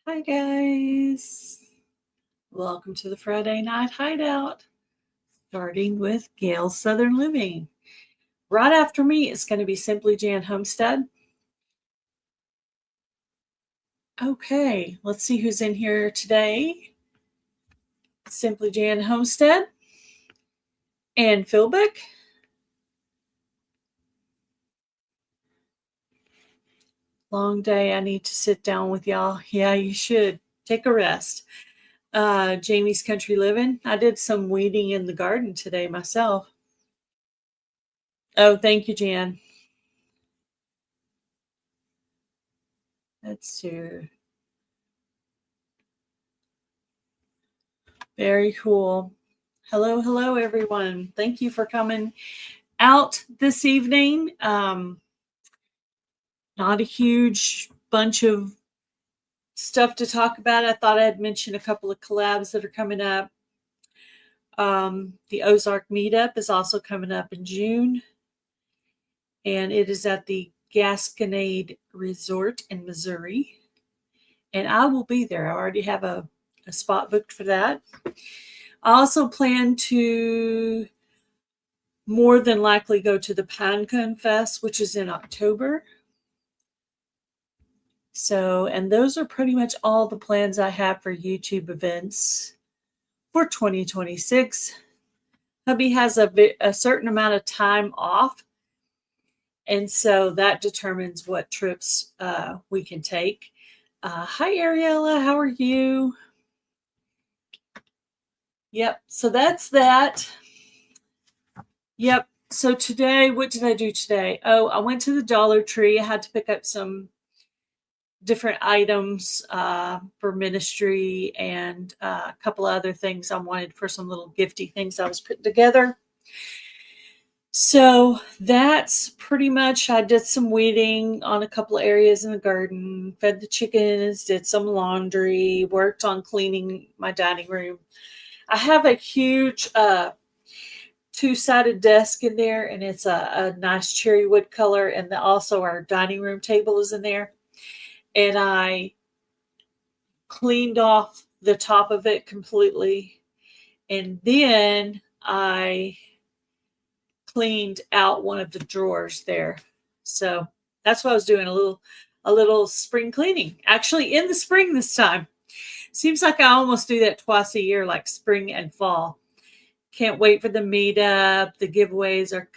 Hi guys, welcome to the Friday Night Hideout, starting with Gail's Southern Living. Right after me is going to be Simply Jan Homestead. Okay, let's see who's in here today. Simply Jan Homestead and Philbick. Long day, I need to sit down with y'all. Yeah, you should. Take a rest. Jamie's Country Living. I did some weeding in the garden today myself. Oh, thank you, Jan. Let's see. Very cool. Hello, everyone. Thank you for coming out this evening. Not a huge bunch of stuff to talk about. I thought I'd mention a couple of collabs that are coming up. The Ozark meetup is also coming up in June, and it is at the Gasconade Resort in Missouri. And I will be there. I already have a spot booked for that. I also plan to more than likely go to the Pinecone Fest, which is in October. So, and those are pretty much all the plans I have for YouTube events for 2026. Hubby has a certain amount of time off, and so that determines what trips we can take. Hi, Ariella. How are you? Yep. So that's that. Yep. So today, what did I do today? Oh, I went to the Dollar Tree. I had to pick up some different items for ministry and a couple of other things I wanted for some little gifty things I was putting together. So that's pretty much, I did some weeding on a couple of areas in the garden, fed the chickens, did some laundry, worked on cleaning my dining room. I have a huge two-sided desk in there, and it's a nice cherry wood color, and also our dining room table is in there. And I cleaned off the top of it completely, and then I cleaned out one of the drawers there. So that's what I was doing, a little spring cleaning, actually in the spring this time. Seems like I almost do that twice a year, like spring and fall. Can't wait for the meetup. The giveaways are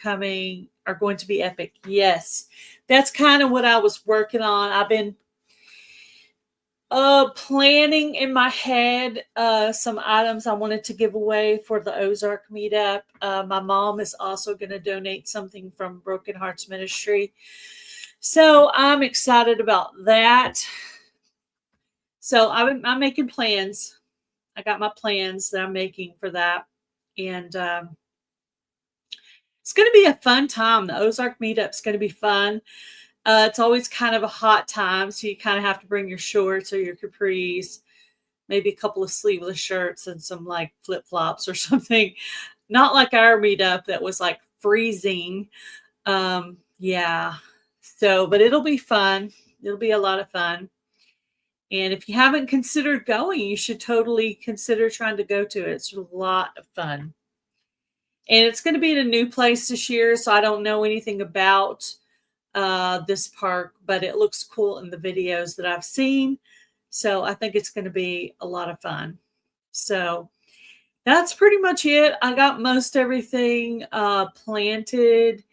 going to be epic. Yes, that's kind of what I was working on. I've been planning in my head some items I wanted to give away for the Ozark meetup. My mom is also going to donate something from Broken Hearts Ministry, so I'm excited about that. So I'm making plans. I got my plans that I'm making for that, and it's going to be a fun time. The Ozark meetup is going to be fun. It's always kind of a hot time, so you kind of have to bring your shorts or your capris, maybe a couple of sleeveless shirts and some like flip-flops or something. Not like our meetup that was like freezing. Yeah. So, but it'll be fun. It'll be a lot of fun. And if you haven't considered going, you should totally consider trying to go to it. It's a lot of fun. And it's going to be in a new place this year, so I don't know anything about this park, but it looks cool in the videos that I've seen. So I think it's going to be a lot of fun. So that's pretty much it. I got most everything planted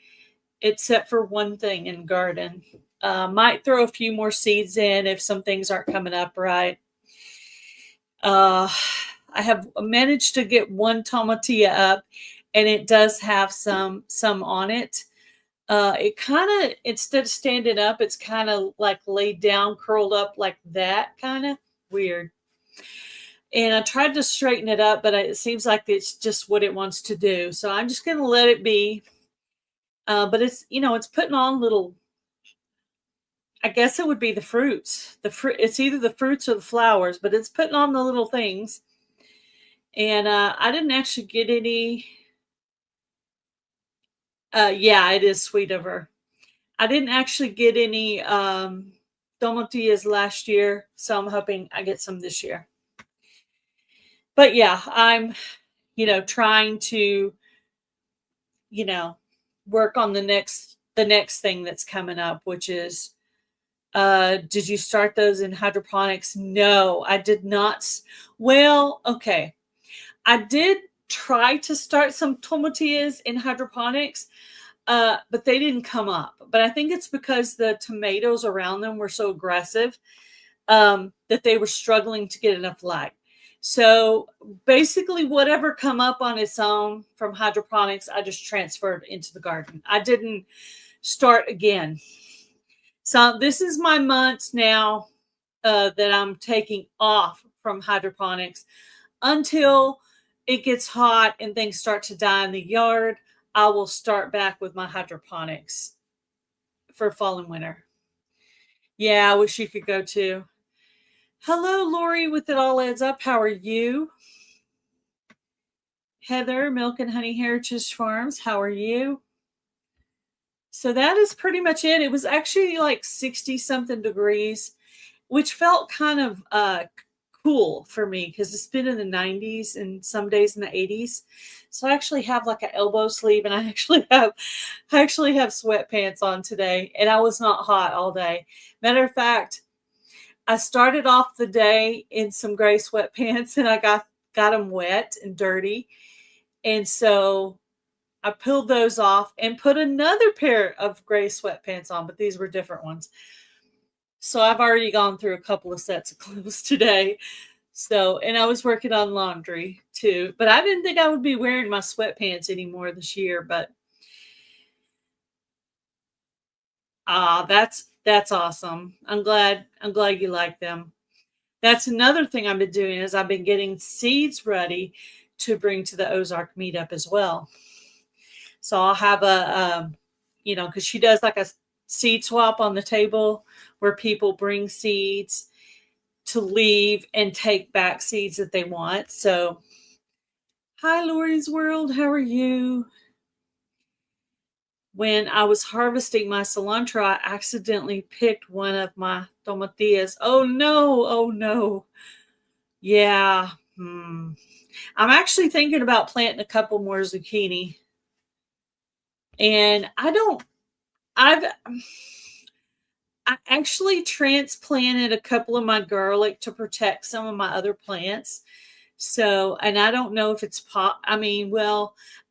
except for one thing in garden. Might throw a few more seeds in if some things aren't coming up right. I have managed to get one tomatillo up, and it does have some on it. It kind of, instead of standing up, it's kind of like laid down, curled up like that, kind of weird. And I tried to straighten it up, but it seems like it's just what it wants to do. So I'm just going to let it be. But it's, it's putting on little, I guess it would be the fruits. It's either the fruits or the flowers, but it's putting on the little things. And I didn't actually get any. Yeah, it is sweet of her. I didn't actually get any tomatillas last year, so I'm hoping I get some this year. But yeah, I'm, trying to, you know, work on the next thing that's coming up, which is, did you start those in hydroponics? No, I did not. Well, okay. I did try to start some tomatillas in hydroponics, but they didn't come up. But I think it's because the tomatoes around them were so aggressive, that they were struggling to get enough light. So basically, whatever come up on its own from hydroponics, I just transferred into the garden. I didn't start again. So this is my months now, that I'm taking off from hydroponics until it gets hot and things start to die in the yard. I will start back with my hydroponics for fall and winter. Yeah, I wish you could go too. Hello, Lori with It All Adds Up. How are you? Heather, Milk and Honey Heritage Farms. How are you? So that is pretty much it. It was actually like 60 something degrees, which felt kind of cool for me because it's been in the 90s and some days in the 80s. So I actually have like an elbow sleeve, and I actually have sweatpants on today, and I was not hot all day. Matter of fact, I started off the day in some gray sweatpants, and I got them wet and dirty. And so I peeled those off and put another pair of gray sweatpants on, but these were different ones. So I've already gone through a couple of sets of clothes today. So, and I was working on laundry too, but I didn't think I would be wearing my sweatpants anymore this year, but that's awesome. I'm glad you like them. That's another thing I've been doing is I've been getting seeds ready to bring to the Ozark meetup as well. So I'll have because she does like a seed swap on the table where people bring seeds to leave and take back seeds that they want. So, hi, Lori's World. How are you? When I was harvesting my cilantro, I accidentally picked one of my tomatillas. Oh, no. Oh, no. Yeah. I'm actually thinking about planting a couple more zucchini. And I actually transplanted a couple of my garlic to protect some of my other plants. So, and I don't know if it's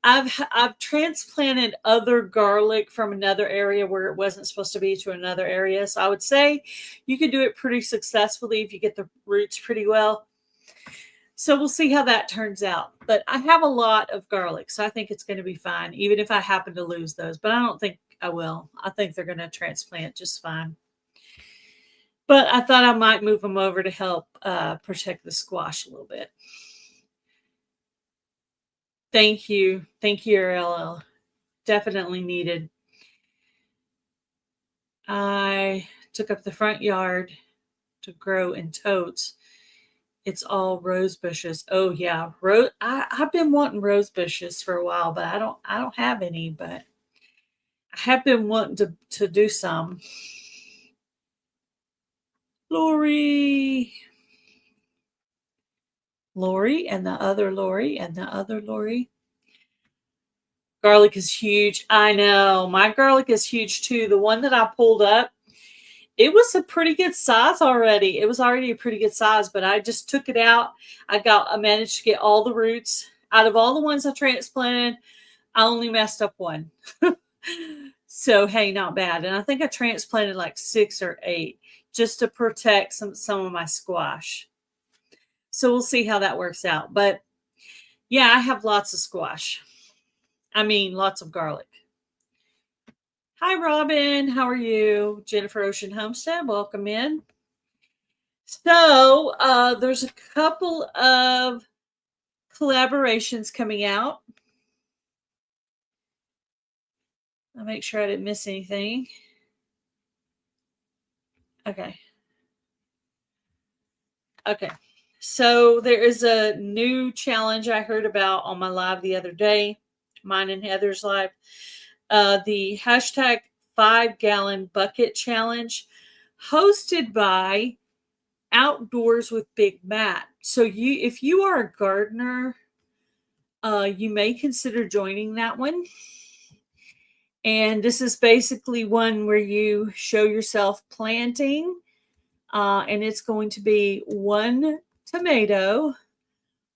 I've transplanted other garlic from another area where it wasn't supposed to be to another area. So I would say you could do it pretty successfully if you get the roots pretty well. So we'll see how that turns out. But I have a lot of garlic, so I think it's going to be fine, even if I happen to lose those. But I don't think I will. I think they're going to transplant just fine. But I thought I might move them over to help protect the squash a little bit. Thank you. Thank you, RLL. Definitely needed. I took up the front yard to grow in totes. It's all rose bushes. Oh yeah, I've been wanting rose bushes for a while, but I don't have any. But I have been wanting to do some. Lori, and the other Lori, and the other Lori. Garlic is huge. I know. My garlic is huge too. The one that I pulled up, it was a pretty good size already. It was already a pretty good size, but I just took it out. I managed to get all the roots. Out of all the ones I transplanted, I only messed up one. So, hey, not bad. And I think I transplanted like 6 or 8 just to protect some of my squash. So we'll see how that works out. But yeah, I have lots of squash. I mean, lots of garlic. Hi, Robin. How are you? Jennifer Ocean Homestead. Welcome in. So there's a couple of collaborations coming out. I'll make sure I didn't miss anything. Okay. So there is a new challenge I heard about on my live the other day, mine and Heather's live. The hashtag 5-gallon bucket challenge. hosted by Outdoors with Big Matt. So if you are a gardener, you may consider joining that one. And this is basically one where you show yourself planting, and it's going to be 1 tomato,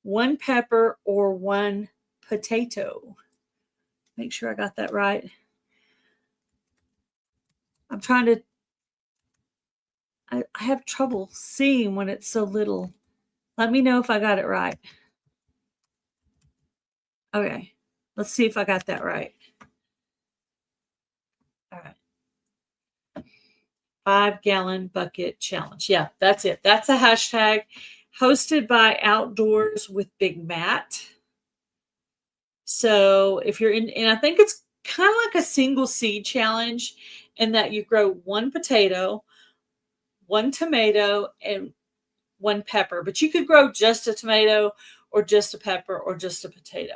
1 pepper, or 1 potato. Make sure I got that right. I'm trying to, I have trouble seeing when it's so little. Let me know if I got it right. Okay, let's see if I got that right. All right. 5-gallon bucket challenge. Yeah, that's it. That's a hashtag hosted by Outdoors with Big Matt. So if you're in, and I think it's kind of like a single seed challenge in that you grow 1 potato, 1 tomato, and 1 pepper, but you could grow just a tomato or just a pepper or just a potato.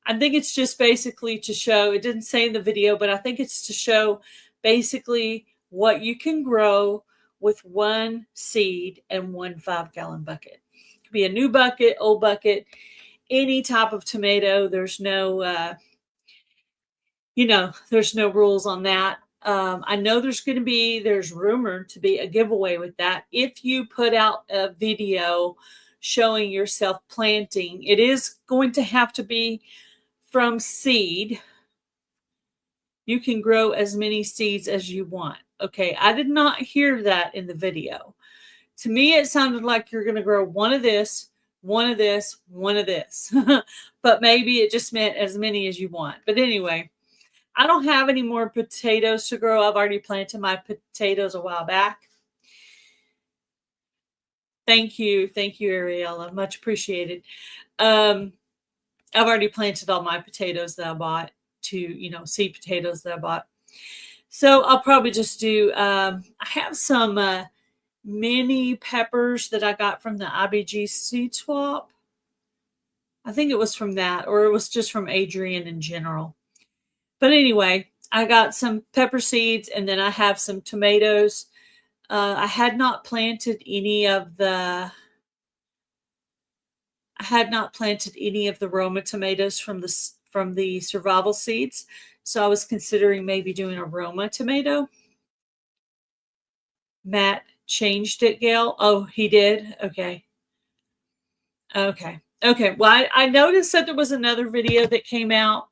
I think it's just basically to show, it didn't say in the video, but I think it's to show basically what you can grow with 1 seed and 1 5-gallon bucket. It could be a new bucket, old bucket, any type of tomato. There's no, there's no rules on that. I know there's rumored to be a giveaway with that. If you put out a video showing yourself planting, it is going to have to be from seed. You can grow as many seeds as you want. Okay, I did not hear that in the video. To me, it sounded like you're going to grow 1 of this, 1 of this, 1 of this. But maybe it just meant as many as you want. But anyway, I don't have any more potatoes to grow. I've already planted my potatoes a while back. Thank you, Ariella. Much appreciated. I've already planted all my potatoes that I bought, seed potatoes that I bought. So I'll probably just do, I have some mini peppers that I got from the IBG seed swap. I think it was from that, or it was just from Adrian in general. But anyway, I got some pepper seeds, and then I have some tomatoes. I had not planted any of the Roma tomatoes from the survival seeds. So I was considering maybe doing a Roma tomato. Matt changed it, Gail. Oh, he did? Okay. Well, I noticed that there was another video that came out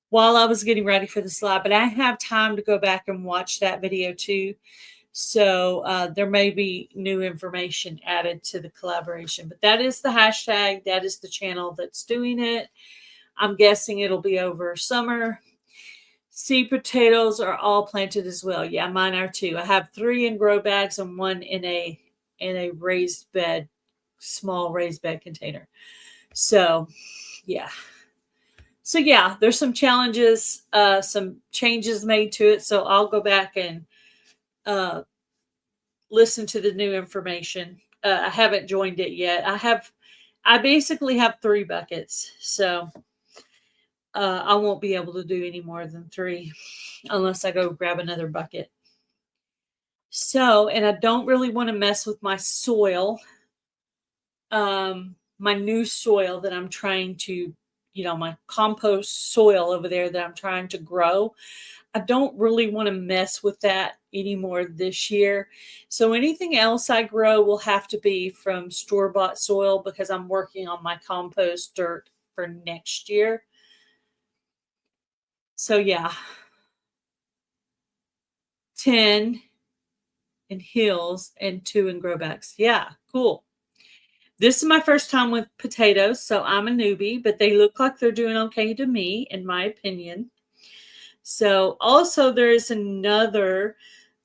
while I was getting ready for this live, but I have time to go back and watch that video too. So there may be new information added to the collaboration, but that is the hashtag. That is the channel that's doing it. I'm guessing it'll be over summer. Seed potatoes are all planted as well. Yeah, mine are too. I have 3 in grow bags and 1 in a raised bed, small raised bed container. So yeah. So yeah, there's some challenges, some changes made to it. So I'll go back and listen to the new information. I haven't joined it yet. I basically have 3 buckets. So I won't be able to do any more than 3 unless I go grab another bucket. So, and I don't really want to mess with my soil, my new soil that I'm trying to, my compost soil over there that I'm trying to grow. I don't really want to mess with that anymore this year. So anything else I grow will have to be from store-bought soil because I'm working on my compost dirt for next year. So yeah, 10 in hills and 2 in grow bags. Yeah, cool. This is my first time with potatoes, so I'm a newbie, but they look like they're doing okay to me, in my opinion. So also there is another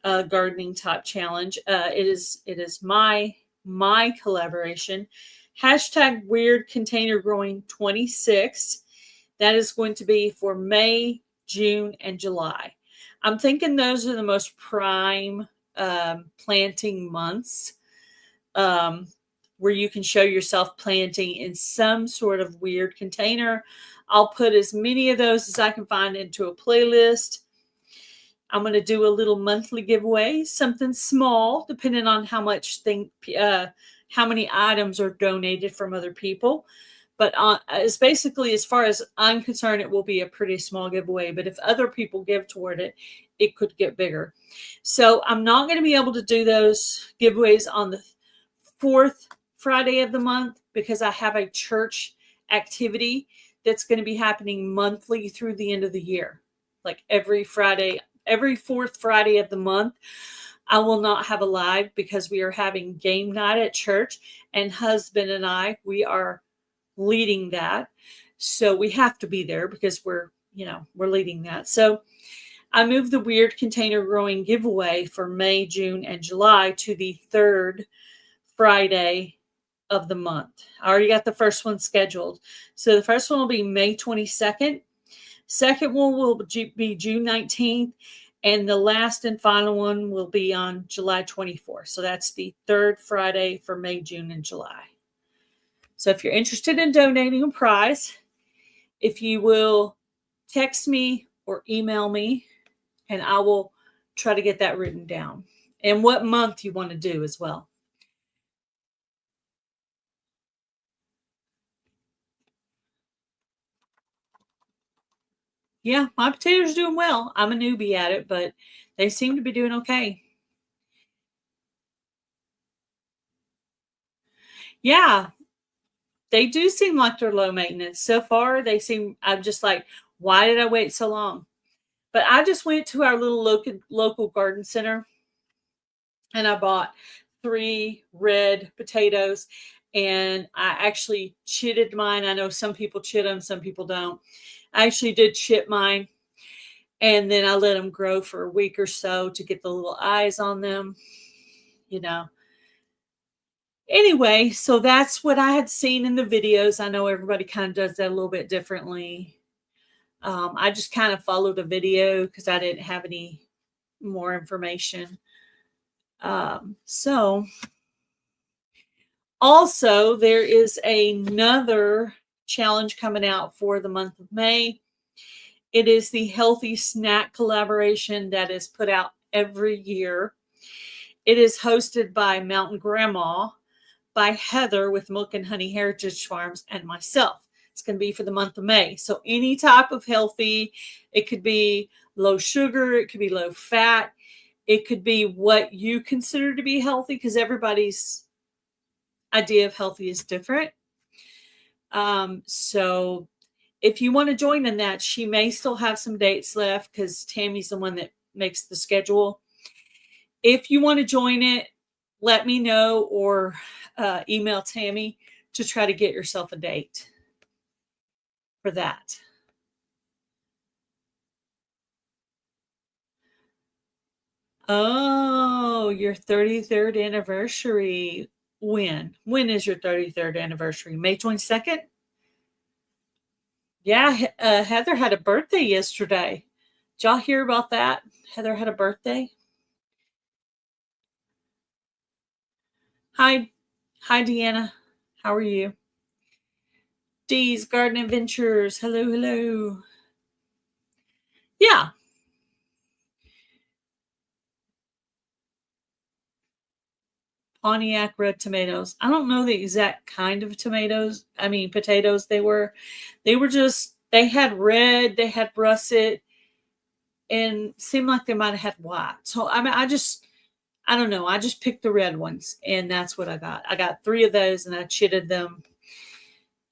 gardening type challenge. It is my collaboration. Hashtag weird container growing 26. That is going to be for May, June, and July. I'm thinking those are the most prime planting months where you can show yourself planting in some sort of weird container. I'll put as many of those as I can find into a playlist. I'm going to do a little monthly giveaway, something small, depending on how many items are donated from other people. But as basically, as far as I'm concerned, it will be a pretty small giveaway. But if other people give toward it, it could get bigger. So I'm not going to be able to do those giveaways on the fourth Friday of the month because I have a church activity that's going to be happening monthly through the end of the year. Like every Friday, every fourth Friday of the month, I will not have a live because we are having game night at church, and husband and I, we are leading that. So we have to be there because we're leading that. So I moved the weird container growing giveaway for May, June, and July to the third Friday of the month. I already got the first one scheduled. So the first one will be May 22nd. Second one will be June 19th. And the last and final one will be on July 24th. So that's the third Friday for May, June, and July. So if you're interested in donating a prize, if you will text me or email me, and I will try to get that written down. And what month you want to do as well. Yeah, my potatoes are doing well. I'm a newbie at it, but they seem to be doing okay. Yeah, they do seem like they're low maintenance. So far, I'm just like, why did I wait so long? But I just went to our little local garden center and I bought 3 red potatoes, and I actually chitted mine. I know some people chit them, some people don't. I actually did chit mine, and then I let them grow for a week or so to get the little eyes on them, you know. Anyway, so that's what I had seen in the videos. I know everybody kind of does that a little bit differently. I just kind of followed a video because I didn't have any more information. So also there is another challenge coming out for the month of May. It is the Healthy Snack Collaboration that is put out every year. It is hosted by Mountain Grandma, by Heather with Milk and Honey Heritage Farms, and myself. It's going to be for the month of May. So any type of healthy, it could be low sugar, it could be low fat, it could be what you consider to be healthy, because everybody's idea of healthy is different. So if you want to join in that, she may still have some dates left because Tammy's the one that makes the schedule. If you want to join it, let me know, or email Tammy to try to get yourself a date for that. Oh, your 33rd anniversary. When? When is your 33rd anniversary? May 22nd? Yeah, Heather had a birthday yesterday. Did y'all hear about that? Heather had a birthday. Hi, Deanna. How are you? Dee's Garden Adventures. Hello, hello. Yeah. Pontiac red tomatoes. I don't know the exact kind of potatoes they were. They had red, they had russet, and seemed like they might have had white. So I don't know. I just picked the red ones, and that's what I got. I got 3 of those, and I chitted them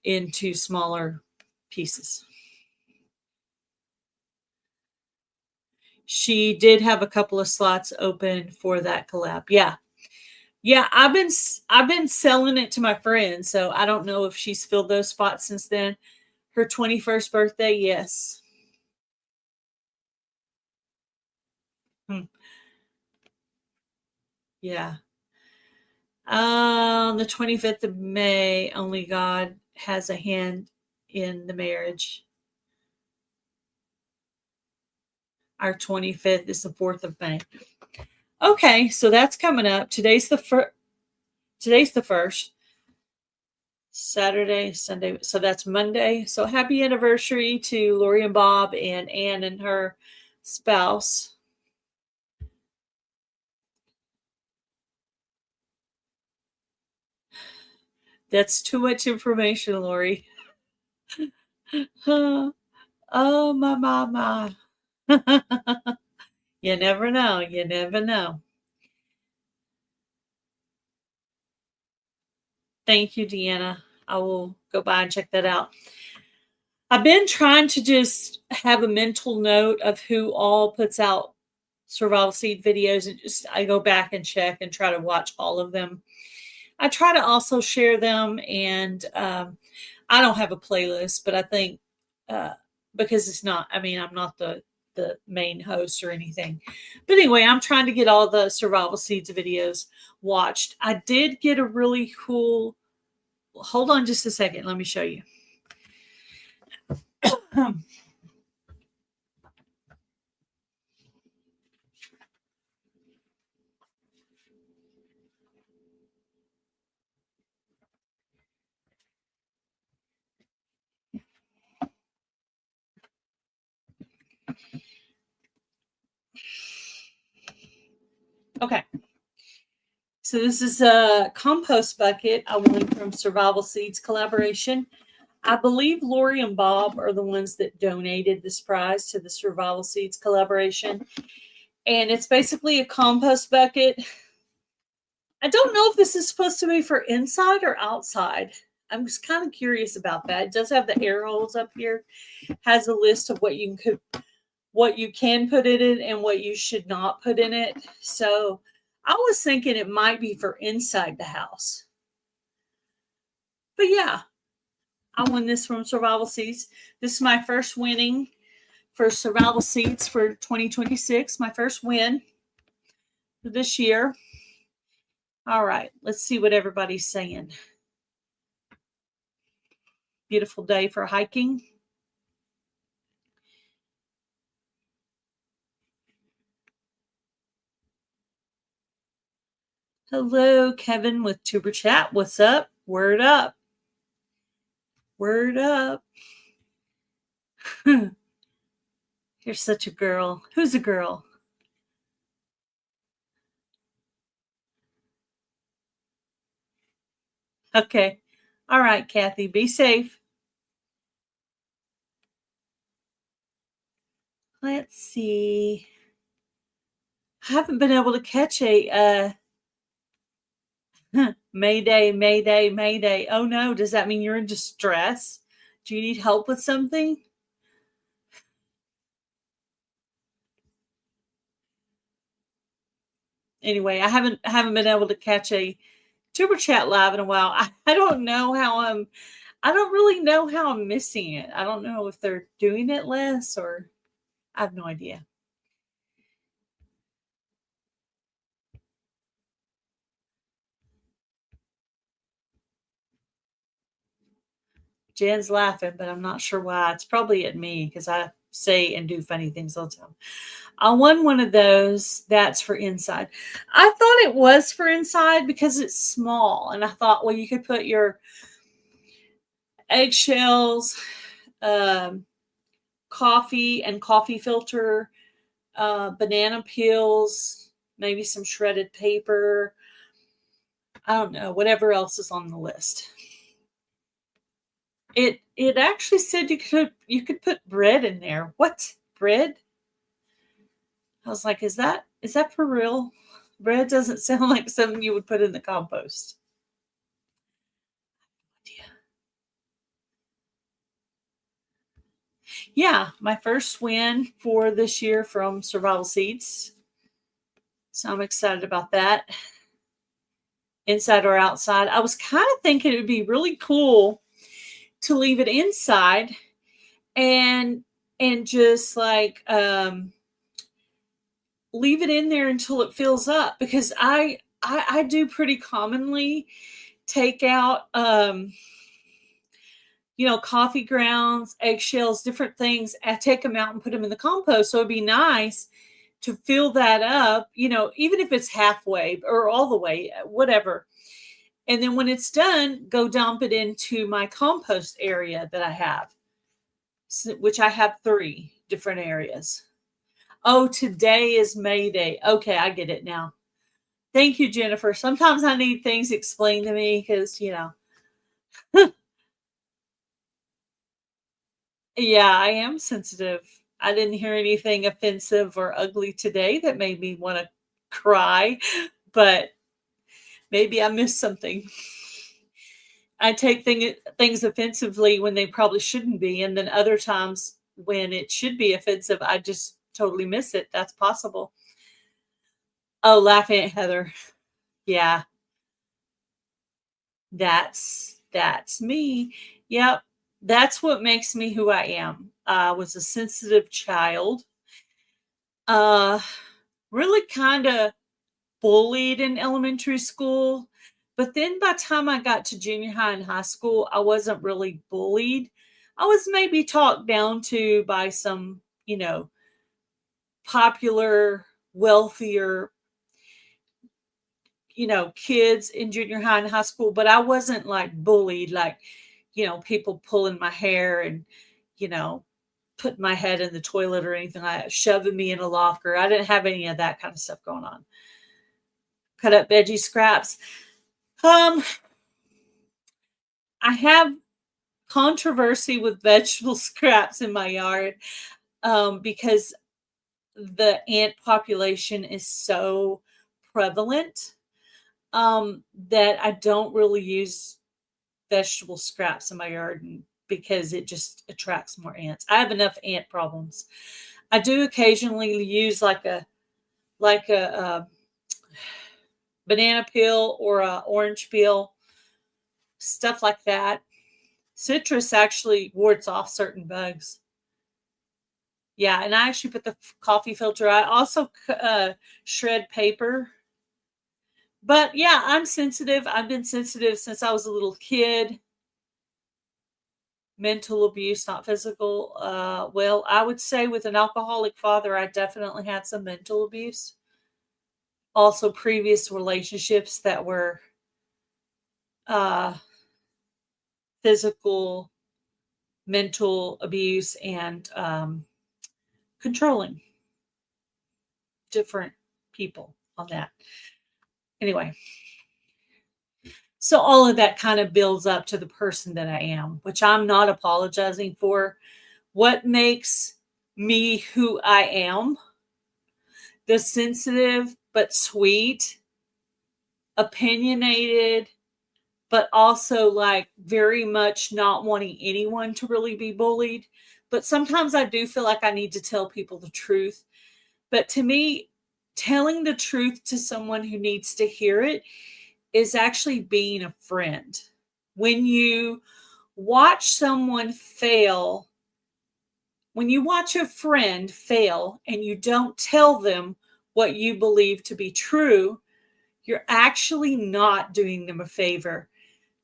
into smaller pieces. She did have a couple of slots open for that collab. Yeah. Yeah, I've been selling it to my friends, so I don't know if she's filled those spots since then. Her 21st birthday, yes. Hmm. Yeah. On the 25th of May, only God has a hand in the marriage. Our 25th is the 4th of May. Okay, so that's coming up. Today's the first. Saturday, Sunday. So that's Monday. So happy anniversary to Lori and Bob and Ann and her spouse. That's too much information, Lori. Oh, my. You never know. You never know. Thank you, Deanna. I will go by and check that out. I've been trying to just have a mental note of who all puts out survival seed videos, and just I go back and check and try to watch all of them. I try to also share them, and I don't have a playlist, but I think uh, because it's not. I mean, I'm not the main host or anything. But anyway, I'm trying to get all the survival seeds videos watched. I did get a really cool. Hold on just a second. Let me show you. Okay. So this is a compost bucket I won from Survival Seeds Collaboration. I believe Lori and Bob are the ones that donated this prize to the Survival Seeds Collaboration. And it's basically a compost bucket. I don't know if this is supposed to be for inside or outside. I'm just kind of curious about that. It does have the air holes up here. Has a list of what you can put in it and what you should not put in it. So I was thinking it might be for inside the house. But yeah, I won this from Survival Seeds. This is my first winning for Survival Seeds for 2026. My first win for this year. All right, let's see what everybody's saying. Beautiful day for hiking. Hello, Kevin with Tuber Chat. What's up? Word up. Word up. You're such a girl. Who's a girl? Okay. All right, Kathy. Be safe. Let's see. I haven't been able to catch a Mayday, Mayday, Mayday. Oh no, does that mean you're in distress? Do you need help with something? Anyway, I haven't been able to catch a Tuber Chat live in a while. I don't know how I don't really know how I'm missing it. I don't know if they're doing it less or I have no idea. Jen's laughing, but I'm not sure why. It's probably at me because I say and do funny things all the time. I won one of those. That's for inside. I thought it was for inside because it's small. And I thought, well, you could put your eggshells, coffee and coffee filter, banana peels, maybe some shredded paper. I don't know, whatever else is on the list. It actually said you could put bread in there. What? Bread? I was like, is that for real? Bread doesn't sound like something you would put in the compost. Yeah, my first win for this year from Survival Seeds. So I'm excited about that. Inside or outside. I was kind of thinking it would be really cool to leave it inside and just like leave it in there until it fills up, because I do pretty commonly take out coffee grounds, eggshells, different things. I take them out and put them in the compost. So it'd be nice to fill that up, even if it's halfway or all the way, whatever. And then when it's done, go dump it into my compost area that I have, which I have 3 different areas. Oh, today is May Day. Okay, I get it now. Thank you, Jennifer. Sometimes I need things explained to me because, Yeah, I am sensitive. I didn't hear anything offensive or ugly today that made me wanna cry, but maybe I missed something. I take things offensively when they probably shouldn't be, and then other times when it should be offensive, I just totally miss it. That's possible. Oh, laughing at Heather. Yeah, that's me. Yep. That's what makes me who I am. I was a sensitive child. Uh really kind of bullied in elementary school. But then by the time I got to junior high and high school, I wasn't really bullied. I was maybe talked down to by some, popular, wealthier, kids in junior high and high school, but I wasn't like bullied, like, people pulling my hair and, you know, putting my head in the toilet or anything like that, shoving me in a locker. I didn't have any of that kind of stuff going on. Cut up veggie scraps. Um, I have controversy with vegetable scraps in my yard because the ant population is so prevalent that I don't really use vegetable scraps in my garden because it just attracts more ants. I have enough ant problems. I do occasionally use like a banana peel or a orange peel, stuff like that. Citrus actually wards off certain bugs. Yeah, and I actually put the coffee filter. I also shred paper. But yeah, I'm sensitive. I've been sensitive since I was a little kid. Mental abuse, not physical. Well, I would say with an alcoholic father, I definitely had some mental abuse. Also, previous relationships that were uh, physical, mental abuse, and controlling different people on that. Anyway, so all of that kind of builds up to the person that I am, which I'm not apologizing for. What makes me who I am, the sensitive but sweet, opinionated, but also like very much not wanting anyone to really be bullied. But sometimes I do feel like I need to tell people the truth. But to me, telling the truth to someone who needs to hear it is actually being a friend. When you watch someone fail, when you watch a friend fail and you don't tell them what you believe to be true, you're actually not doing them a favor.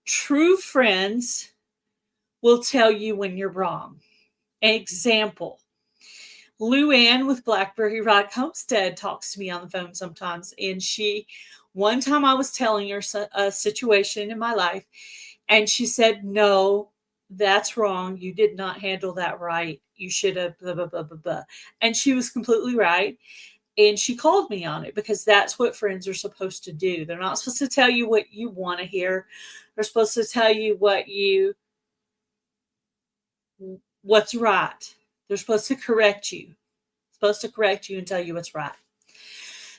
True friends will tell you when you're wrong. Example, Lou Ann with Blackberry Rock Homestead talks to me on the phone sometimes. And one time I was telling her a situation in my life, and she said, "No, that's wrong. You did not handle that right. You should have blah, blah, blah, blah, blah." And she was completely right. And she called me on it because that's what friends are supposed to do. They're not supposed to tell you what you want to hear. They're supposed to tell you what's right. They're supposed to correct you and tell you what's right.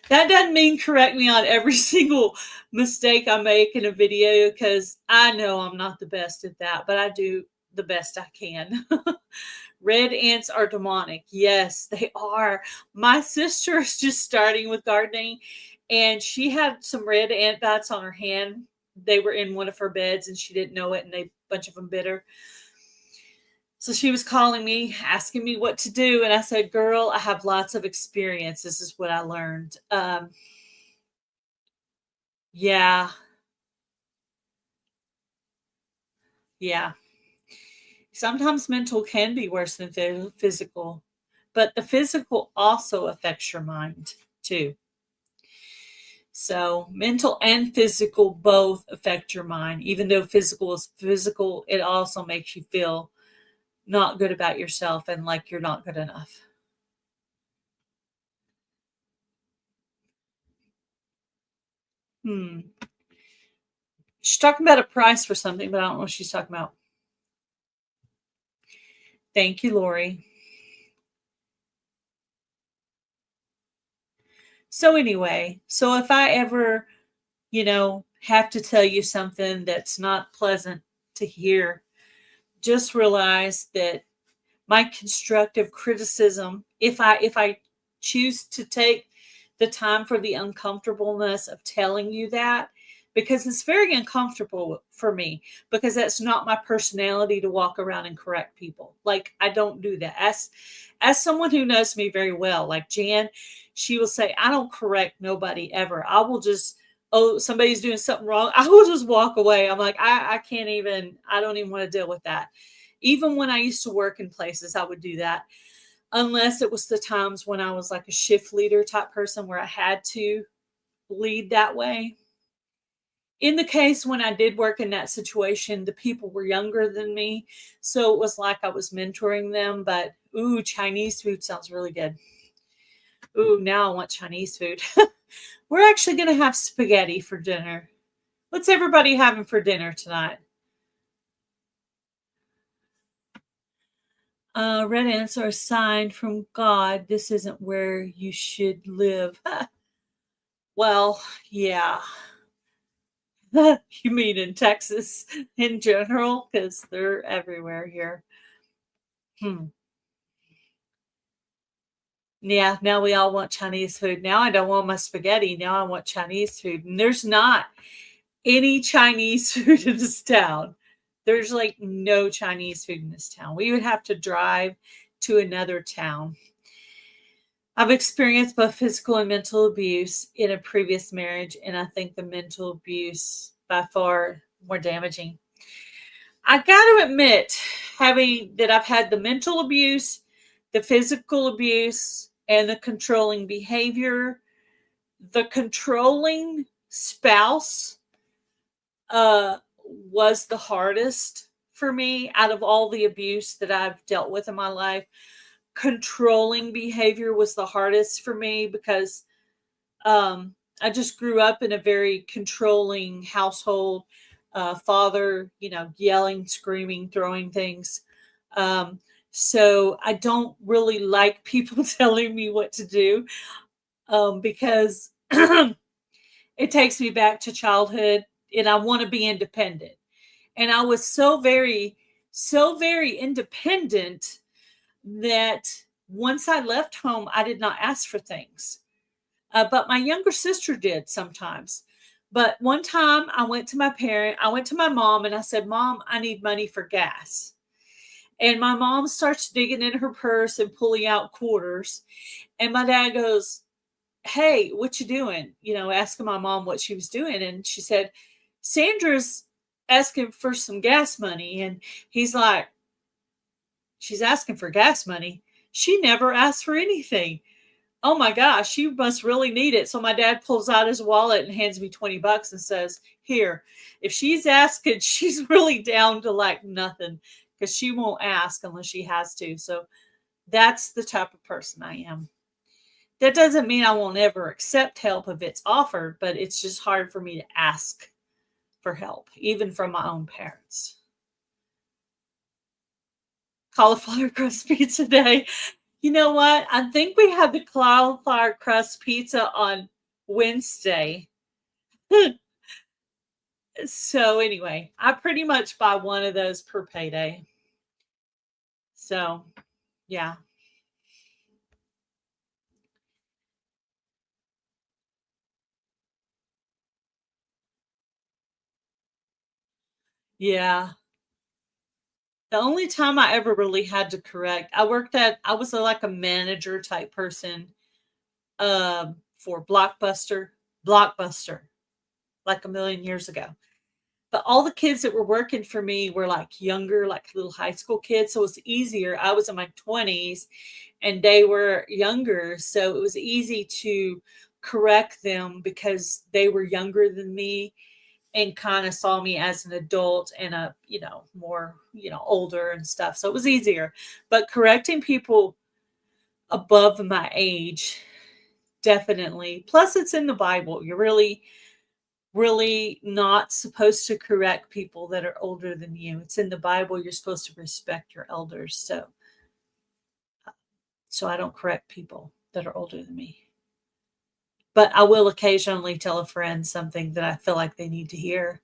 That doesn't mean correct me on every single mistake I make in a video because I know I'm not the best at that, but I do the best I can. Red ants are demonic. Yes, they are. My sister is just starting with gardening, and she had some red ant bites on her hand. They were in one of her beds, and she didn't know it, and a bunch of them bit her. So she was calling me, asking me what to do, and I said, "Girl, I have lots of experience. This is what I learned." Yeah, yeah. Sometimes mental can be worse than physical, but the physical also affects your mind too. So mental and physical both affect your mind. Even though physical is physical, it also makes you feel not good about yourself and like you're not good enough. Hmm. She's talking about a price for something, but I don't know what she's talking about. Thank you, Lori. So anyway, so if I ever, have to tell you something that's not pleasant to hear, just realize that my constructive criticism, if I choose to take the time for the uncomfortableness of telling you that, because it's very uncomfortable for me, because that's not my personality to walk around and correct people. Like, I don't do that. As someone who knows me very well, like Jan, she will say, I don't correct nobody ever. I will just, oh, somebody's doing something wrong, I will just walk away. I'm like, I can't even, I don't even want to deal with that. Even when I used to work in places, I would do that, unless it was the times when I was like a shift leader type person where I had to lead that way. In the case when I did work in that situation, the people were younger than me, so it was like I was mentoring them. But ooh, Chinese food sounds really good. Ooh, now I want Chinese food. We're actually going to have spaghetti for dinner. What's everybody having for dinner tonight? Red ants are a sign from God. This isn't where you should live. Well, yeah. You mean in Texas in general? Because they're everywhere here. Hmm. Yeah, now we all want Chinese food. Now I don't want my spaghetti. Now I want Chinese food. And there's not any Chinese food in this town. There's like no Chinese food in this town. We would have to drive to another town. I've experienced both physical and mental abuse in a previous marriage, and I think the mental abuse by far more damaging. I got to admit, having that I've had the mental abuse, the physical abuse, and the controlling behavior. The controlling spouse was the hardest for me out of all the abuse that I've dealt with in my life. Controlling behavior was the hardest for me because I just grew up in a very controlling household. Father, yelling, screaming, throwing things. Um, so I don't really like people telling me what to do, because it takes me back to childhood, and I want to be independent. And I was so very independent that once I left home, I did not ask for things. But my younger sister did sometimes. But one time I went to my mom, and I said, Mom, I need money for gas. And my mom starts digging in her purse and pulling out quarters. And my dad goes, Hey, what you doing? Asking my mom what she was doing. And she said, Sandra's asking for some gas money. And he's like, she's asking for gas money. She never asked for anything. Oh my gosh, you must really need it. So my dad pulls out his wallet and hands me $20 and says, Here, if she's asking, she's really down to like nothing, because she won't ask unless she has to. So that's the type of person I am. That doesn't mean I won't ever accept help if it's offered, but it's just hard for me to ask for help, even from my own parents. Cauliflower crust pizza day. You know what? I think we had the cauliflower crust pizza on Wednesday. So anyway, I pretty much buy one of those per payday. So yeah. Yeah. The only time I ever really had to correct, I was like a manager type person, for Blockbuster, like a million years ago. But all the kids that were working for me were like younger, like little high school kids. So it was easier. I was in my 20s and they were younger. So it was easy to correct them because they were younger than me and kind of saw me as an adult and more, older and stuff. So it was easier. But correcting people above my age, definitely. Plus, it's in the Bible. You really really not supposed to correct people that are older than you. It's in the Bible, you're supposed to respect your elders. So I don't correct people that are older than me. But I will occasionally tell a friend something that I feel like they need to hear.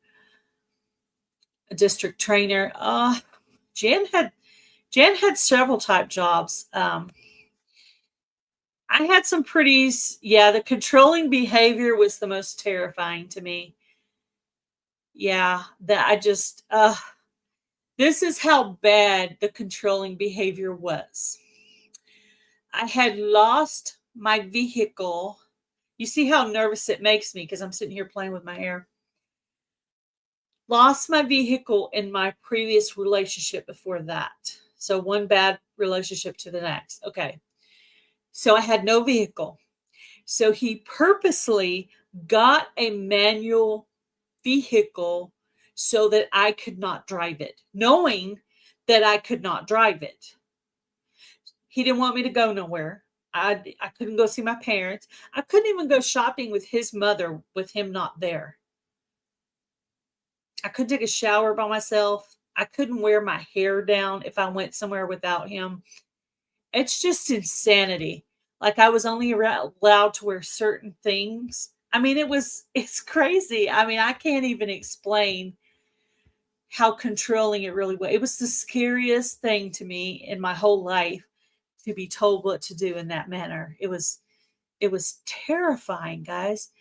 A district trainer. Jan had several type jobs. I had some yeah, the controlling behavior was the most terrifying to me. Yeah, that I just this is how bad the controlling behavior was. I had lost my vehicle. You see how nervous it makes me because I'm sitting here playing with my hair. Lost my vehicle in my previous relationship before that. So one bad relationship to the next. Okay. So I had no vehicle. So he purposely got a manual vehicle so that I could not drive it, knowing that I could not drive it. He didn't want me to go nowhere. I couldn't go see my parents. I couldn't even go shopping with his mother with him not there. I couldn't take a shower by myself. I couldn't wear my hair down if I went somewhere without him. It's just insanity. Like I was only allowed to wear certain things. I mean, it's crazy. I mean, I can't even explain how controlling it really was. It was the scariest thing to me in my whole life to be told what to do in that manner. It was terrifying, guys.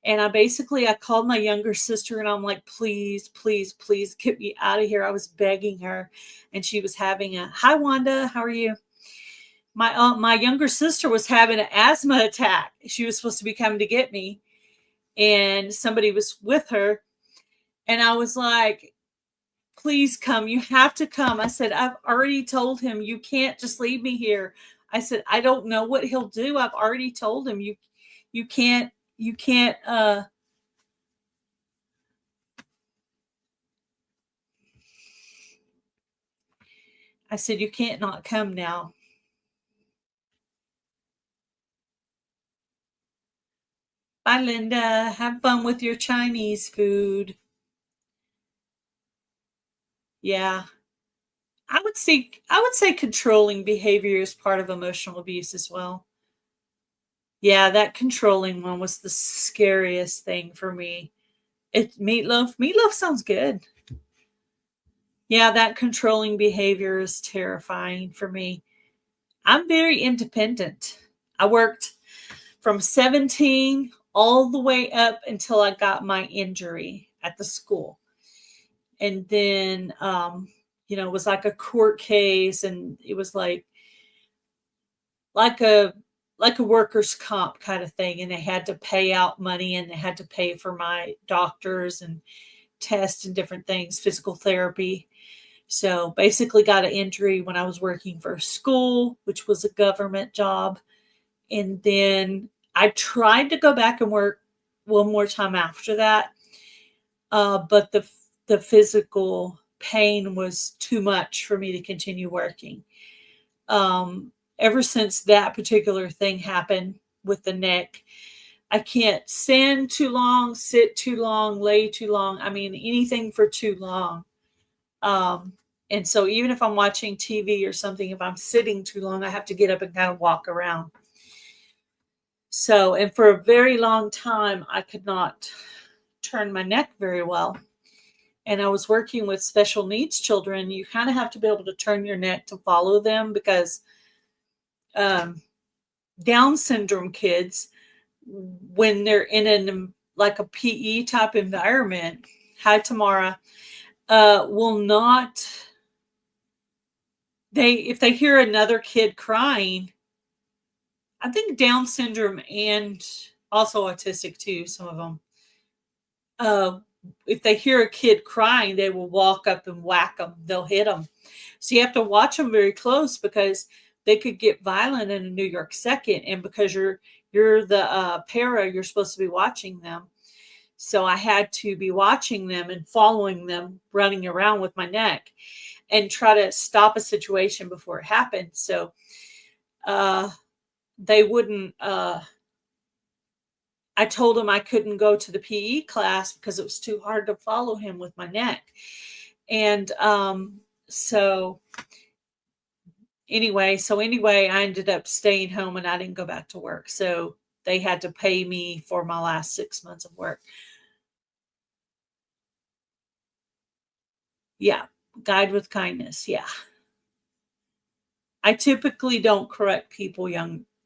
And I called my younger sister and I'm like, please, please, please get me out of here. I was begging her. And she was having hi Wanda, how are you? My younger sister was having an asthma attack. She was supposed to be coming to get me. And somebody was with her. And I was like, please come. You have to come. I said, I've already told him you can't just leave me here. I said, I don't know what he'll do. I've already told him you can't I said, you can't not come now. Bye, Linda. Have fun with your Chinese food. Yeah. I would say controlling behavior is part of emotional abuse as well. Yeah, that controlling one was the scariest thing for me. Meatloaf sounds good. Yeah, that controlling behavior is terrifying for me. I'm very independent. I worked from 17 all the way up until I got my injury at the school. And then, it was like a court case and it was like a like a workers' comp kind of thing. And they had to pay out money and they had to pay for my doctors and tests and different things, physical therapy. So basically got an injury when I was working for a school, which was a government job. And then I tried to go back and work one more time after that. But the physical pain was too much for me to continue working. Ever since that particular thing happened with the neck, I can't stand too long, sit too long, lay too long. I mean, anything for too long. And so even if I'm watching TV or something, if I'm sitting too long, I have to get up and kind of walk around. So, and for a very long time, I could not turn my neck very well. And I was working with special needs children. You kind of have to be able to turn your neck to follow them because Down syndrome kids, when they're in like a PE type environment, hi Tamara, will not, if they hear another kid crying, I think Down syndrome and also autistic too, some of them, if they hear a kid crying, they will walk up and whack them. They'll hit them. So you have to watch them very close because they could get violent in a New York second. And because you're the para, you're supposed to be watching them. So I had to be watching them and following them, running around with my neck and try to stop a situation before it happened. So they wouldn't, I I told him I couldn't go to the PE class because it was too hard to follow him with my neck. And so anyway, I ended up staying home and I didn't go back to work. So they had to pay me for my last 6 months of work. Yeah. Guide with kindness. Yeah. I typically don't correct people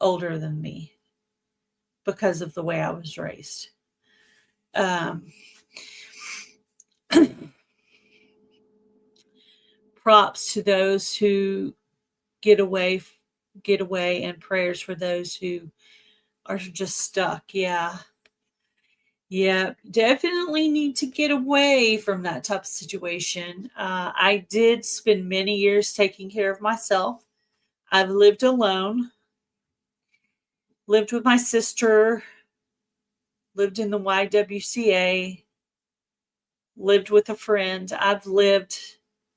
older than me because of the way I was raised. Um, props to those who get away, and prayers for those who are just stuck. Yeah. Yeah, definitely need to get away from that type of situation. I did spend many years taking care of myself. I've lived alone, lived with my sister, lived in the YWCA, lived with a friend. I've lived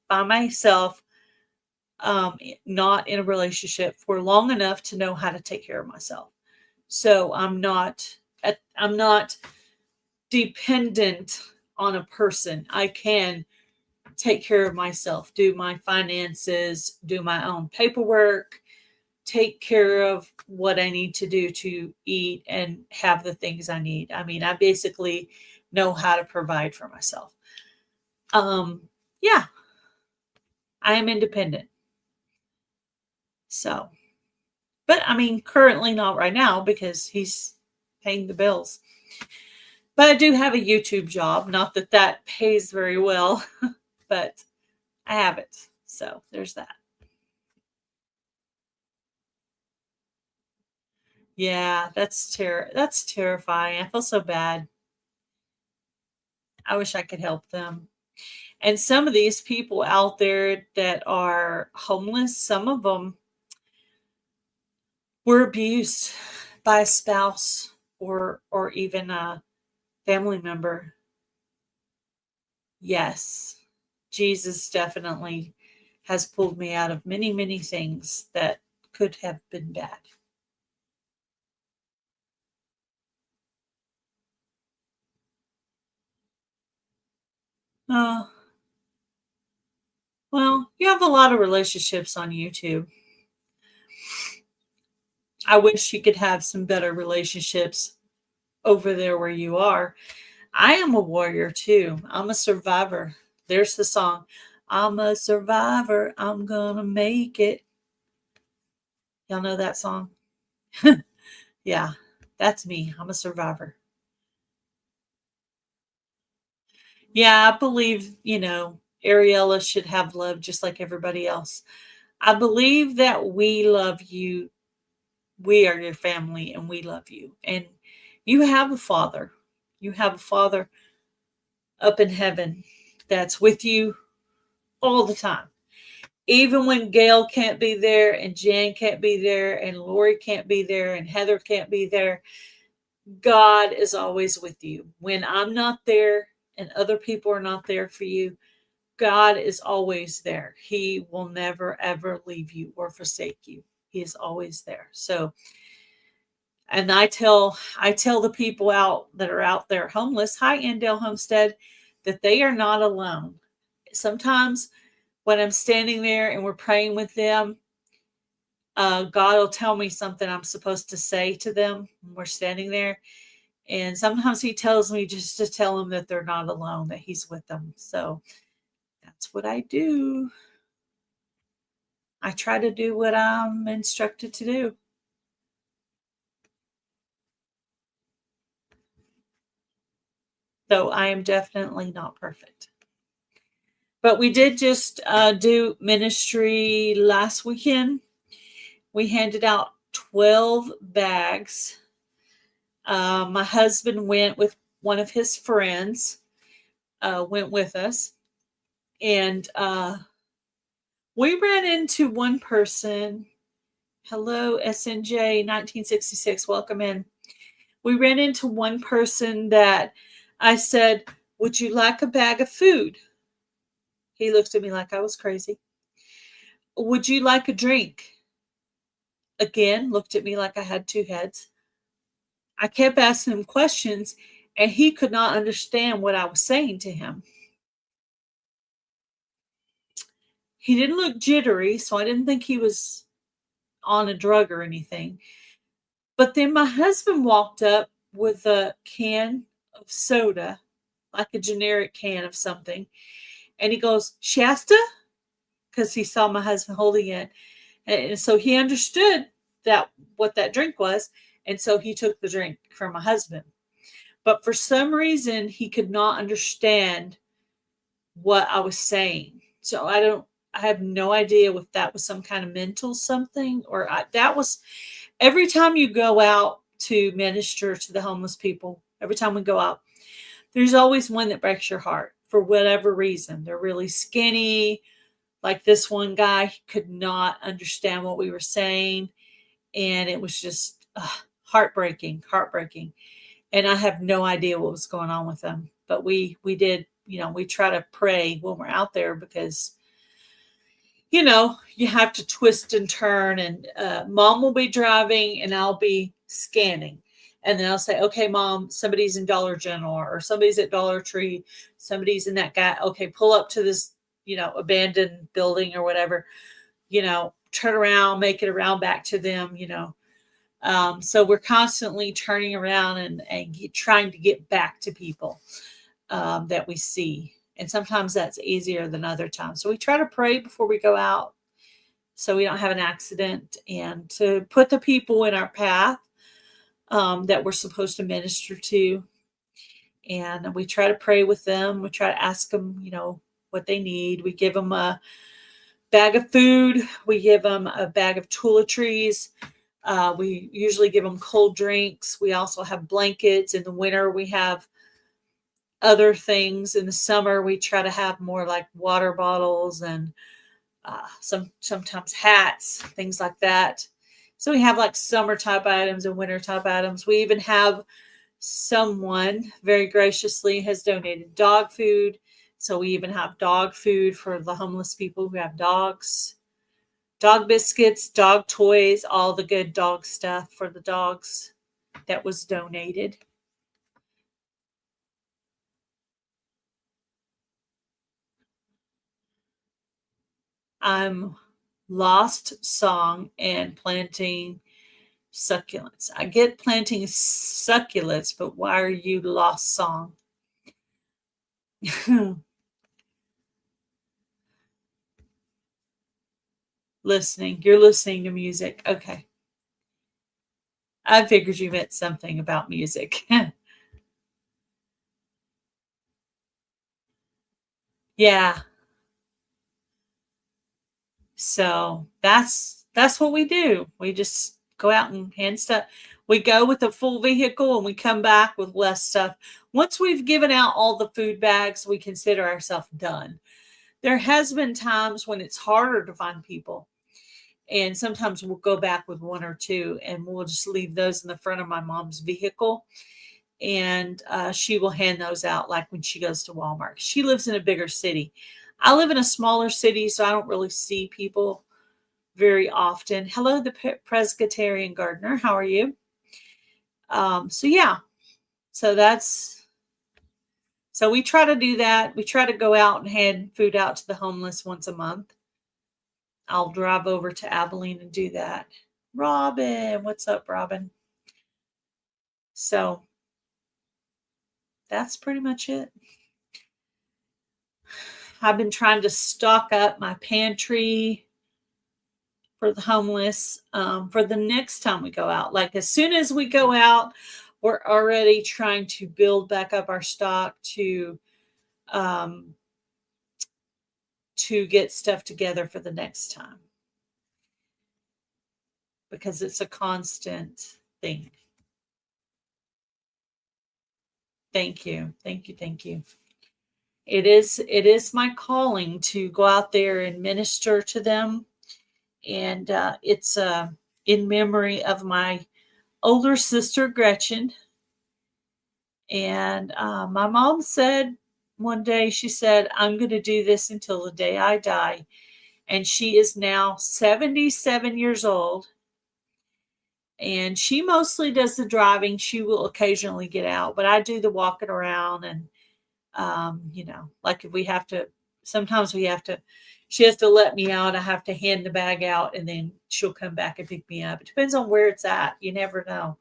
by myself, not in a relationship for long enough to know how to take care of myself. So I'm not dependent on a person. I can take care of myself, do my finances, do my own paperwork, take care of what I need to do to eat and have the things I need. I mean, I basically know how to provide for myself. Yeah, I am independent. So, but I mean, currently not right now because he's paying the bills. But I do have a YouTube job. Not that that pays very well, but I have it. So there's that. Yeah, that's terrifying. I feel so bad. I wish I could help them. And some of these people out there that are homeless, some of them were abused by a spouse or even a family member. Yes. Jesus definitely has pulled me out of many, many things that could have been bad. Oh, well, you have a lot of relationships on YouTube. I wish you could have some better relationships over there where you are. I am a warrior too. I'm a survivor. There's the song. I'm a survivor. I'm gonna make it. Y'all know that song? Yeah, that's me. I'm a survivor. Yeah, I believe, Ariella should have love just like everybody else. I believe that we love you. We are your family and we love you. And you have a father. You have a father up in heaven that's with you all the time. Even when Gail can't be there and Jan can't be there and Lori can't be there and Heather can't be there, God is always with you. When I'm not there and other people are not there for you, God is always there. He will never ever leave you or forsake you. He is always there. So, and I tell the people out that are out there homeless, hi Endale Homestead, that they are not alone. Sometimes when I'm standing there and we're praying with them, God will tell me something I'm supposed to say to them when we're standing there. And sometimes He tells me just to tell them that they're not alone, that He's with them. So that's what I do. I try to do what I'm instructed to do. Though I am definitely not perfect. But we did just do ministry last weekend. We handed out 12 bags. My husband went with one of his friends, went with us. And we ran into one person. Hello, SNJ 1966. Welcome in. We ran into one person that I said, would you like a bag of food? He looked at me like I was crazy. Would you like a drink? Again, looked at me like I had two heads. I kept asking him questions, and he could not understand what I was saying to him. He didn't look jittery, so I didn't think he was on a drug or anything. But then my husband walked up with a can of soda, like a generic can of something, and he goes, Shasta? Because he saw my husband holding it. And so he understood that what that drink was. And so he took the drink from my husband. But for some reason, he could not understand what I was saying. So I have no idea if that was some kind of mental something that was every time you go out to minister to the homeless people, every time we go out, there's always one that breaks your heart for whatever reason. They're really skinny. Like this one guy, he could not understand what we were saying. And it was just heartbreaking. And I have no idea what was going on with them. But we did, we try to pray when we're out there because, you have to twist and turn. And mom will be driving and I'll be scanning. And then I'll say, okay, mom, somebody's in Dollar General or somebody's at Dollar Tree. Somebody's in that guy. Okay, pull up to this, abandoned building or whatever, turn around, make it around back to them, So we're constantly turning around and trying to get back to people that we see. And sometimes that's easier than other times. So we try to pray before we go out so we don't have an accident and to put the people in our path that we're supposed to minister to. And we try to pray with them. We try to ask them, what they need. We give them a bag of food. We give them a bag of toiletries. We usually give them cold drinks. We also have blankets. In the winter, we have other things. In the summer, we try to have more like water bottles and sometimes hats, things like that. So we have like summer type items and winter type items. We even have someone very graciously has donated dog food. So we even have dog food for the homeless people who have dogs. Dog biscuits, dog toys, all the good dog stuff for the dogs that was donated. I'm lost song and planting succulents. I get planting succulents, but why are you lost song? Listening. You're listening to music. Okay. I figured you meant something about music. Yeah. So that's what we do. We just go out and hand stuff. We go with a full vehicle and we come back with less stuff. Once we've given out all the food bags, we consider ourselves done. There has been times when it's harder to find people. And sometimes we'll go back with one or two and we'll just leave those in the front of my mom's vehicle. And she will hand those out like when she goes to Walmart. She lives in a bigger city. I live in a smaller city, so I don't really see people very often. Hello, the Presbyterian gardener. How are you? So yeah, so so we try to do that. We try to go out and hand food out to the homeless once a month. I'll drive over to Abilene and do that. Robin, what's up, Robin? So that's pretty much it. I've been trying to stock up my pantry for the homeless for the next time we go out. Like as soon as we go out, we're already trying to build back up our stock um, to get stuff together for the next time because it's a constant thing. Thank you. Thank you. Thank you. It is my calling to go out there and minister to them. And it's in memory of my older sister, Gretchen. And my mom said one day, she said, I'm going to do this until the day I die. And she is now 77 years old. And she mostly does the driving. She will occasionally get out, but I do the walking around. And like if we have to, sometimes we have to, she has to let me out. I have to hand the bag out, and then she'll come back and pick me up. It depends on where it's at. You never know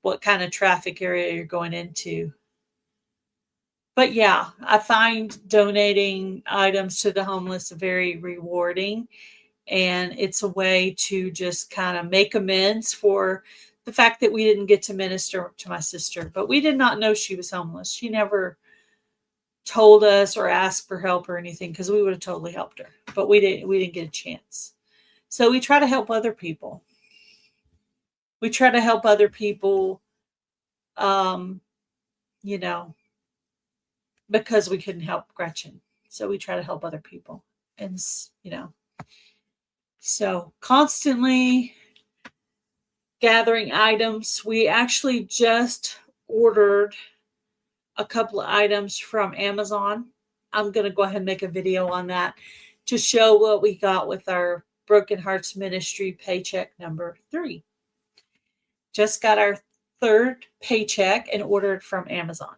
what kind of traffic area you're going into. But yeah, I find donating items to the homeless very rewarding. And it's a way to just kind of make amends for the fact that we didn't get to minister to my sister. But we did not know she was homeless. She never told us or asked for help or anything, because we would have totally helped her. But we didn't get a chance. So we try to help other people. We try to help other people, um, you know, because we couldn't help Gretchen. So we try to help other people. And, so constantly gathering items. We actually just ordered a couple of items from Amazon. I'm going to go ahead and make a video on that to show what we got with our Broken Hearts Ministry paycheck number 3. Just got our 3rd paycheck and ordered from Amazon.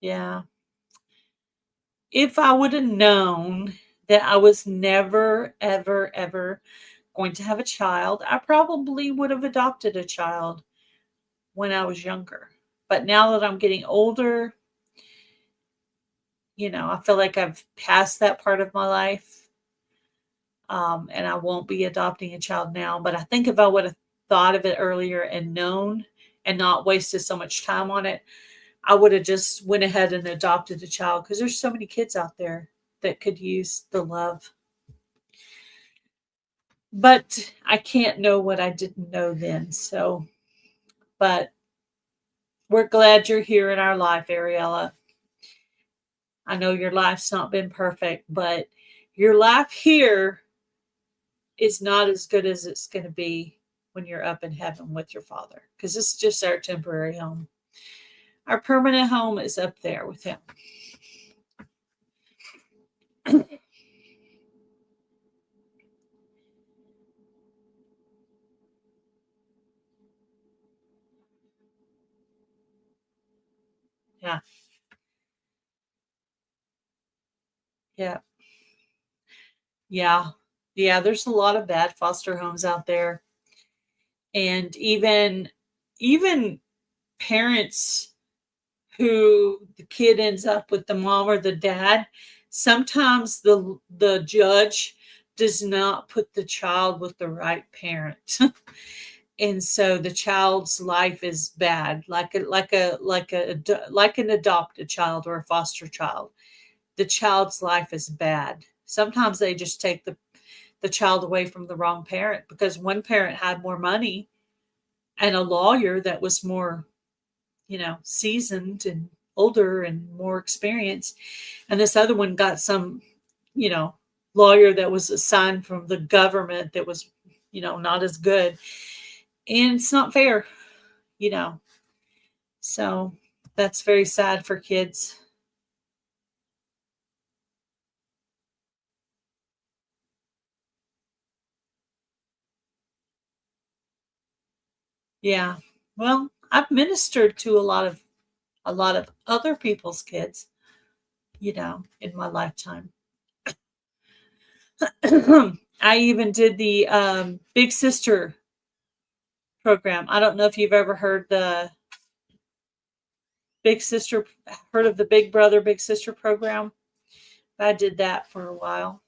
Yeah. If I would have known that I was never, ever, ever going to have a child, I probably would have adopted a child when I was younger. But now that I'm getting older, I feel like I've passed that part of my life. And I won't be adopting a child now. But I think if I would have thought of it earlier and known and not wasted so much time on it, I would have just went ahead and adopted a child, because there's so many kids out there that could use the love. But I can't know what I didn't know then. So, but we're glad you're here in our life, Ariella. I know your life's not been perfect, but your life here is not as good as it's going to be when you're up in heaven with your Father, because this is just our temporary home. Our permanent home is up there with Him. Yeah. Yeah. Yeah. Yeah. There's a lot of bad foster homes out there. And even parents who the kid ends up with the mom or the dad, sometimes the judge does not put the child with the right parent. And so the child's life is bad, like an adopted child or a foster child. The child's life is bad. Sometimes they just take the child away from the wrong parent, because one parent had more money and a lawyer that was more, seasoned and older and more experienced. And this other one got some, lawyer that was assigned from the government that was, not as good. And it's not fair, you know. So that's very sad for kids. Yeah. Well, I've ministered to a lot of other people's kids, in my lifetime. I even did the Big Sister program. I don't know if you've ever heard the Big Sister, heard of the Big Brother, Big Sister program. I did that for a while.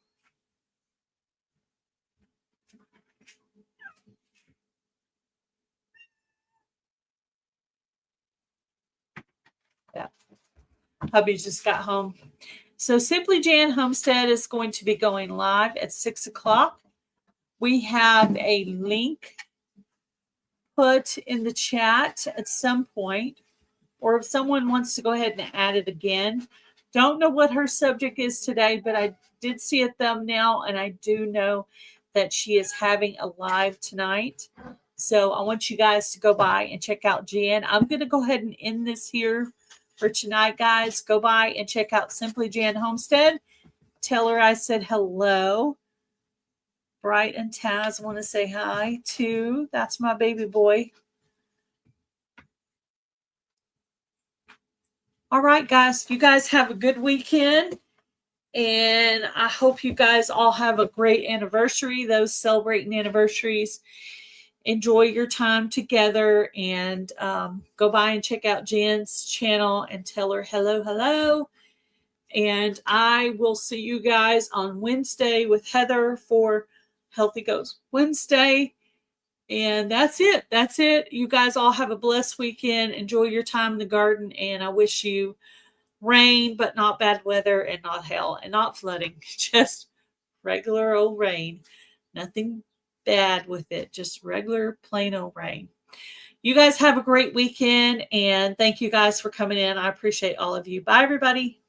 Yeah. Hubby just got home. So Simply Jan Homestead is going to be going live at 6 o'clock. We have a link put in the chat at some point, or if someone wants to go ahead and add it again. Don't know what her subject is today, but I did see a thumbnail, and I do know that she is having a live tonight. So I want you guys to go by and check out Jan. I'm going to go ahead and end this here for tonight, guys. Go by and check out Simply Jan Homestead. Tell her I said hello. Bright and Taz want to say hi too. That's my baby boy. All right, guys. You guys have a good weekend. And I hope you guys all have a great anniversary. Those celebrating anniversaries, enjoy your time together, and go by and check out Jan's channel and tell her hello, hello. And I will see you guys on Wednesday with Heather for Healthy Goes Wednesday. And that's it. That's it. You guys all have a blessed weekend. Enjoy your time in the garden. And I wish you rain, but not bad weather, and not hail and not flooding. Just regular old rain. Nothing bad with it. Just regular plain old rain. You guys have a great weekend. And thank you guys for coming in. I appreciate all of you. Bye, everybody.